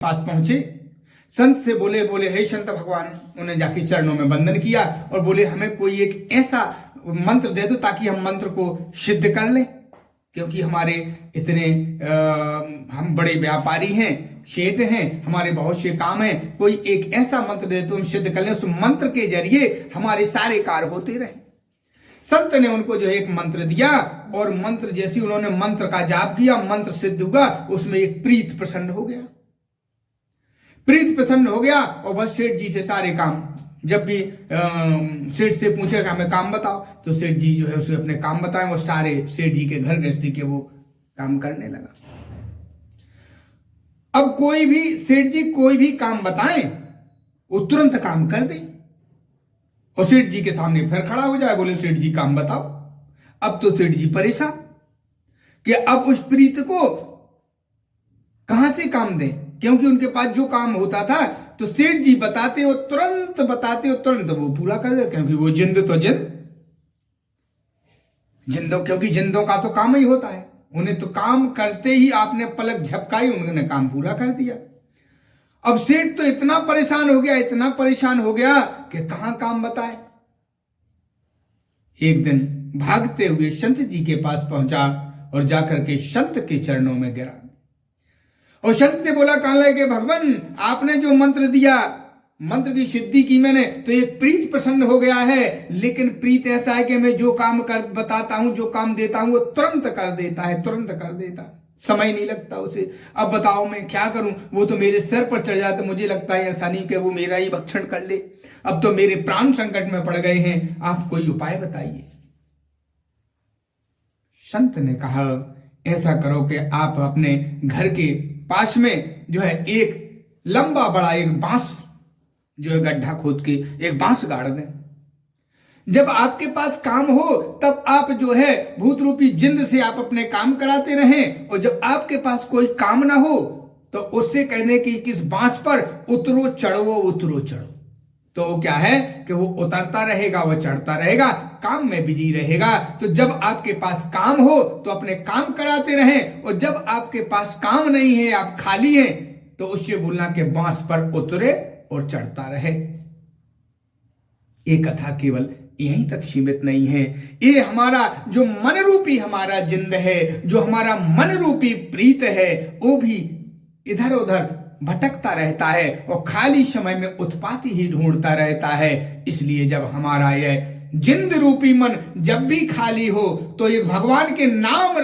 पास पहुंचे, संत से बोले हे संत भगवान। उन्हें जाके चरणों में वंदन किया और बोले हमें कोई एक ऐसा मंत्र दे दो ताकि हम मंत्र को सिद्ध कर लें, क्योंकि हमारे इतने हम बड़े व्यापारी हैं, सेठ हैं, हमारे बहुत से काम हैं, कोई एक ऐसा मंत्र दे दो हम सिद्ध कर लें, उस मंत्र के जरिए हमारे सारे कार्य होते रहे। संत ने उनको जो है एक मंत्र दिया और मंत्र जैसे उन्होंने मंत्र का जाप किया, मंत्र सिद्ध हुआ, उसमें एक प्रीत प्रसन्न हो गया। प्रीत प्रसन्न हो गया और बस सेठ जी से सारे काम, जब भी सेठ से पूछेगा हमें काम बताओ, तो सेठ जी जो है उसे अपने काम बताएं और सारे सेठ जी के घर गृहस्थी के वो काम करने लगा। अब कोई भी सेठ जी कोई भी काम बताएं वो तुरंत काम कर दे और सेठ जी के सामने फिर खड़ा हो जाए, बोले सेठ जी काम बताओ। अब तो सेठ जी परेशान कि अब उस प्रीत को कहां से काम दें, क्योंकि उनके पास जो काम होता था तो सेठ जी बताते हो तुरंत वो पूरा कर देते, क्योंकि वो जिंदों क्योंकि जिंदों का तो काम ही होता है, उन्हें तो काम करते ही आपने पलक झपकाई उन्होंने काम पूरा कर दिया। अब सेठ तो इतना परेशान हो गया कि कहां काम बताए। एक दिन भागते हुए संत जी के पास पहुंचा और जाकर के संत के चरणों में गिरा और संत से बोला, कहने लगे भगवान आपने जो मंत्र दिया, मंत्र की सिद्धि की मैंने, तो एक प्रीत प्रसन्न हो गया है, लेकिन प्रीत ऐसा है कि मैं जो काम कर बताता हूं, जो काम देता हूं, वो तुरंत कर देता है, समय नहीं लगता उसे। अब बताओ मैं क्या करूं, वो तो मेरे सिर पर चढ़ जाता, मुझे लगता है ऐसा नहीं कि वो मेरा ही भक्षण कर ले। अब तो मेरे प्राण संकट में पड़ गए हैं, आप कोई उपाय बताइए। संत ने कहा ऐसा करो कि आप अपने घर के पास में जो है एक लंबा बड़ा एक बांस जो है गड्ढा खोद के एक बांस गाड़ दें। जब आपके पास काम हो तब आप जो है भूत रूपी जिंद से आप अपने काम कराते रहें, और जब आपके पास कोई काम ना हो तो उससे कहने की किस बांस पर उतरो चढ़ो, तो वो क्या है कि वो उतरता रहेगा, वो चढ़ता रहेगा, काम में बिजी रहेगा। तो जब आपके पास काम हो तो अपने काम कराते रहें, और जब आपके पास काम नहीं है, आप खाली हैं, तो उससे बोलना कि बांस पर उतरे और चढ़ता रहे। ये कथा केवल यहीं तक सीमित नहीं है, ये हमारा जो मन रूपी हमारा जिंद है, जो हमारा मन रूपी प्रीत है, वो भी इधर उधर भटकता रहता है और खाली समय में उत्पात ही ढूंढता रहता है। इसलिए जब हमारा यह जिंद रूपी मन जब भी खाली हो तो ये भगवान के नाम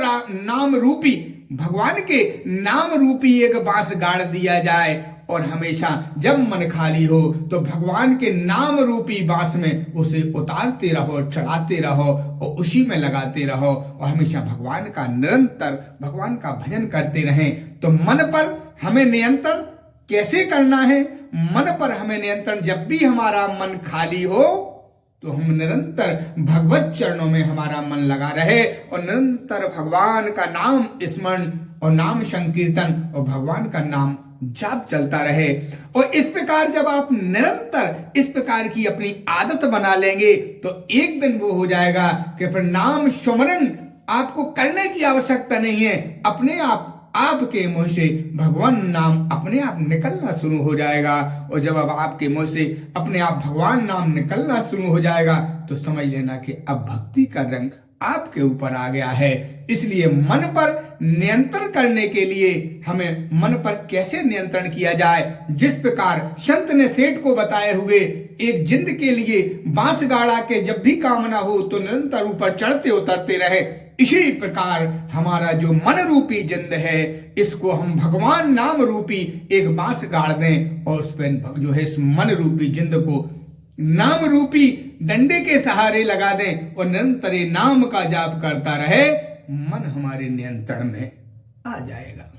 रूपी एक बांस गाड़ दिया जाए, और हमेशा जब मन खाली हो तो भगवान के नाम रूपी बांस में उसे उतारते रहो, चढ़ाते रहो और उसी में लगाते रहो, और हमेशा निरंतर भगवान का भजन करते रहें। तो मन पर हमें नियंत्रण कैसे करना है? मन पर हमें नियंत्रण, जब भी हमारा मन खाली हो तो हम निरंतर भगवत चरणों में हमारा मन लगा रहे और निरंतर भगवान का नाम स्मरण और नाम संकीर्तन और भगवान का नाम जाप चलता रहे। और इस प्रकार जब आप निरंतर इस प्रकार की अपनी आदत बना लेंगे तो एक दिन वो हो जाएगा कि फिर नाम सुमरन आपको करने की आवश्यकता नहीं है, अपने आप आपके मुंह से भगवान नाम अपने आप निकलना शुरू हो जाएगा। और जब अब आपके मुंह से अपने आप भगवान नाम निकलना शुरू हो जाएगा तो समझ लेना कि अब भक्ति का रंग आपके ऊपर आ गया है। इसलिए मन पर नियंत्रण करने के लिए हमें मन पर कैसे नियंत्रण किया जाए, जिस प्रकार संत ने सेठ को बताए हुए एक जिंद के लिए बांस गाड़ा के जब भी कामना हो तो निरंतर ऊपर चढ़ते उतरते रहे, इसी प्रकार हमारा जो मन रूपी जिंद है इसको हम भगवान नाम रूपी एक बांस गाड़ दें और उस पर जो है इस मन रूपी जिंद को नाम रूपी डंडे के सहारे लगा दें और निरंतर नाम का जाप करता रहे, मन हमारे नियंत्रण में आ जाएगा।